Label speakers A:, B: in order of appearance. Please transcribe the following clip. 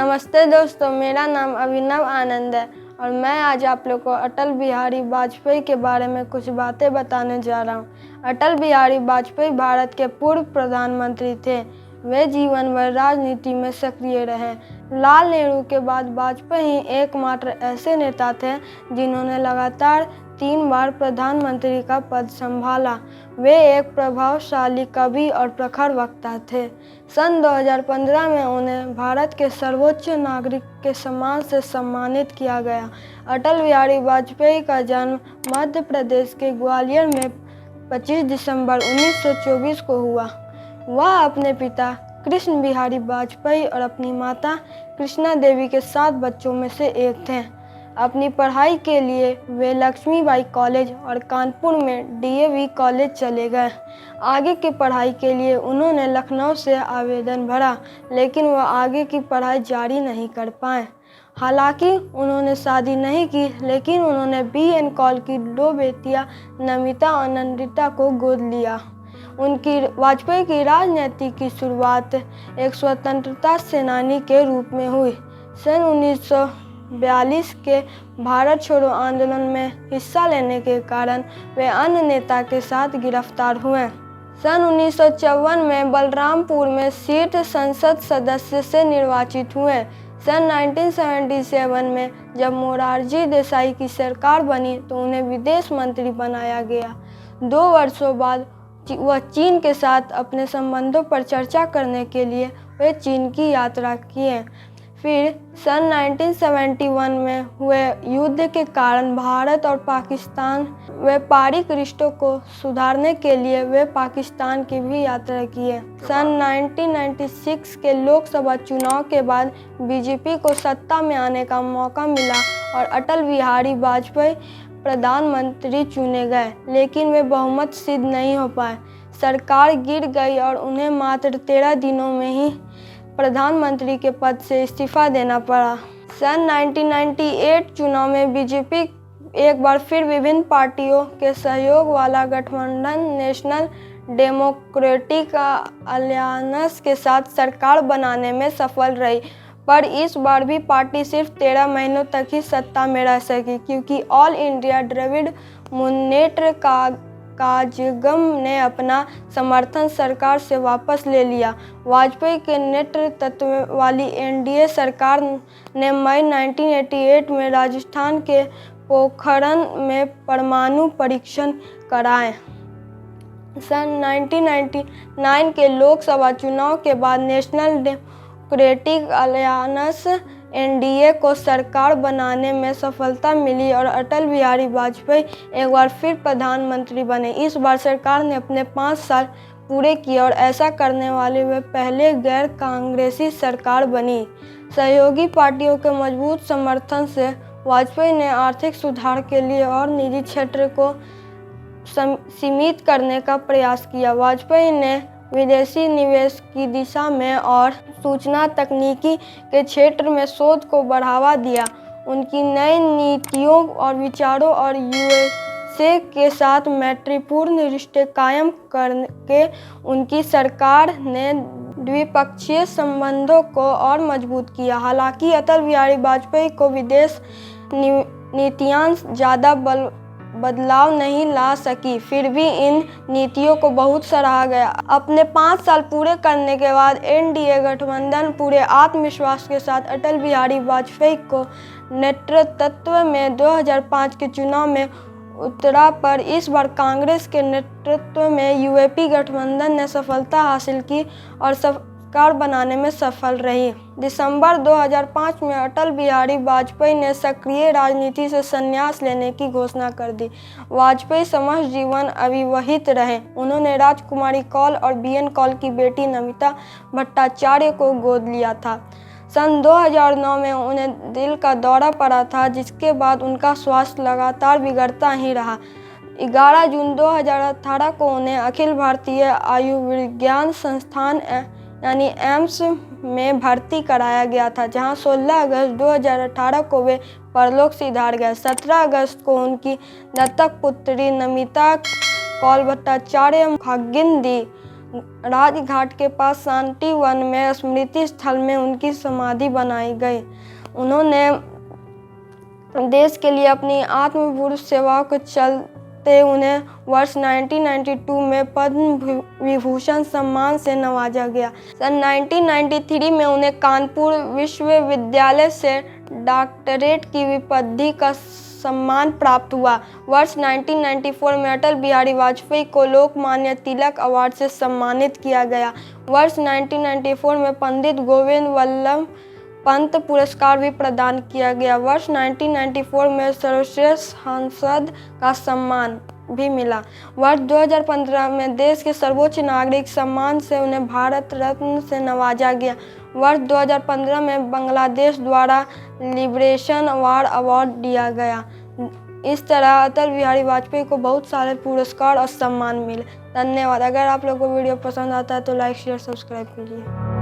A: नमस्ते दोस्तों, मेरा नाम अभिनव आनंद है और मैं आज आप लोग को अटल बिहारी वाजपेयी के बारे में कुछ बातें बताने जा रहा हूँ। अटल बिहारी वाजपेयी भारत के पूर्व प्रधानमंत्री थे। वे जीवन भर राजनीति में सक्रिय रहे। लाल नेहरू के बाद वाजपेयी एकमात्र ऐसे नेता थे जिन्होंने लगातार 3 बार प्रधानमंत्री का पद संभाला। वे एक प्रभावशाली कवि और प्रखर वक्ता थे। सन 2015 में उन्हें भारत के सर्वोच्च नागरिक के सम्मान से सम्मानित किया गया। अटल बिहारी वाजपेयी का जन्म मध्य प्रदेश के ग्वालियर में 25 दिसंबर 1924 को हुआ। वह अपने पिता कृष्ण बिहारी वाजपेयी और अपनी माता कृष्णा देवी के 7 बच्चों में से एक थे। अपनी पढ़ाई के लिए वे लक्ष्मीबाई कॉलेज और कानपुर में डीएवी कॉलेज चले गए। आगे की पढ़ाई के लिए उन्होंने लखनऊ से आवेदन भरा, लेकिन वह आगे की पढ़ाई जारी नहीं कर पाए। हालांकि उन्होंने शादी नहीं की, लेकिन उन्होंने बीएन कॉल की 2 बेटियां नमिता और नंदिता को गोद लिया। उनकी वाजपेयी की राजनीति की शुरुआत एक स्वतंत्रता सेनानी के रूप में हुई। सन 1942 के भारत छोड़ो आंदोलन में हिस्सा लेने के कारण वे अन्य नेता के साथ गिरफ्तार हुए। सन 1954 में बलरामपुर में सीट संसद सदस्य से निर्वाचित हुए। सन 1977 में जब मोरारजी देसाई की सरकार बनी तो उन्हें विदेश मंत्री बनाया गया। 2 वर्षों बाद वह चीन के साथ अपने संबंधों पर चर्चा करने के लिए वे चीन की यात्रा किए। फिर सन 1971 में हुए युद्ध के कारण भारत और पाकिस्तान व्यापारिक रिश्तों को सुधारने के लिए वे पाकिस्तान की भी यात्रा किए। सन 1996 के लोकसभा चुनाव के बाद बीजेपी को सत्ता में आने का मौका मिला और अटल बिहारी वाजपेयी प्रधानमंत्री चुने गए, लेकिन वे बहुमत सिद्ध नहीं हो पाए। सरकार गिर गई और उन्हें मात्र 13 दिनों में ही प्रधानमंत्री के पद से इस्तीफा देना पड़ा। सन 1998 चुनाव में बीजेपी एक बार फिर विभिन्न पार्टियों के सहयोग वाला गठबंधन नेशनल डेमोक्रेटिक अलायंस के साथ सरकार बनाने में सफल रही, पर इस बार भी पार्टी सिर्फ 13 महीनों तक ही सत्ता में रह सकी, क्योंकि ऑल इंडिया द्रविड़ मुन्नेत्र काजगम ने अपना समर्थन सरकार से वापस ले लिया। वाजपेयी के नेतृत्व वाली एनडीए सरकार ने मई 1988 में राजस्थान के पोखरण में परमाणु परीक्षण कराए। सन 1999 के लोकसभा चुनाव के बाद नेशनल डेमोक्रेटिक अलायंस एनडीए को सरकार बनाने में सफलता मिली और अटल बिहारी वाजपेयी एक बार फिर प्रधानमंत्री बने। इस बार सरकार ने अपने 5 साल पूरे किए और ऐसा करने वाले वे पहले गैर कांग्रेसी सरकार बनी। सहयोगी पार्टियों के मजबूत समर्थन से वाजपेयी ने आर्थिक सुधार के लिए और निजी क्षेत्र को सीमित करने का प्रयास किया। वाजपेयी ने विदेशी निवेश की दिशा में और सूचना तकनीकी के क्षेत्र में शोध को बढ़ावा दिया। उनकी नई नीतियों और विचारों और यूएसए के साथ मैत्रीपूर्ण रिश्ते कायम करके उनकी सरकार ने द्विपक्षीय संबंधों को और मजबूत किया। हालांकि अटल बिहारी वाजपेयी को विदेश नीतियां ज़्यादा बदलाव नहीं ला सकी, फिर भी इन नीतियों को बहुत सराहा गया। अपने 5 साल पूरे करने के बाद एनडीए गठबंधन पूरे आत्मविश्वास के साथ अटल बिहारी वाजपेयी को नेतृत्व में 2005 के चुनाव में उतरा, पर इस बार कांग्रेस के नेतृत्व में यूपीए गठबंधन ने सफलता हासिल की और सरकार बनाने में सफल रही। दिसंबर 2005 में अटल बिहारी वाजपेयी ने सक्रिय राजनीति से संन्यास लेने की घोषणा कर दी। वाजपेयी समस्त जीवन अविवाहित रहे। उन्होंने राजकुमारी कौल और बीएन कौल की बेटी नमिता भट्टाचार्य को गोद लिया था। सन 2009 में उन्हें दिल का दौरा पड़ा था, जिसके बाद उनका स्वास्थ्य लगातार बिगड़ता ही रहा। 11 जून 2018 को उन्हें अखिल भारतीय आयुर्विज्ञान संस्थान यानी एम्स में भर्ती कराया गया था, जहां 16 अगस्त 2018 को वे परलोक सिधार गए। 17 अगस्त को उनकी दत्तक पुत्री नमिता कौल भट्टाचार्य भागिन दी। राजघाट के पास शांति वन में स्मृति स्थल में उनकी समाधि बनाई गई। उन्होंने देश के लिए अपनी आत्मपूर्ण सेवाओं के चलते उन्हें वर्ष 1992 में पद्म विभूषण सम्मान से नवाजा गया। सन 1993 में उन्हें कानपुर विश्वविद्यालय से डॉक्टरेट की उपाधि का सम्मान प्राप्त हुआ। वर्ष 1994 में अटल बिहारी वाजपेयी को लोकमान्य तिलक अवार्ड से सम्मानित किया गया। वर्ष 1994 में पंडित गोविंद वल्लभ पंत पुरस्कार भी प्रदान किया गया। वर्ष 1994 में सर्वश्रेष्ठ सांसद का सम्मान भी मिला। वर्ष 2015 में देश के सर्वोच्च नागरिक सम्मान से उन्हें भारत रत्न से नवाजा गया। वर्ष 2015 में बांग्लादेश द्वारा लिबरेशन अवार्ड दिया गया। इस तरह अटल बिहारी वाजपेयी को बहुत सारे पुरस्कार और सम्मान मिले। धन्यवाद। अगर आप लोगों को वीडियो पसंद आता है तो लाइक शेयर सब्सक्राइब कीजिए।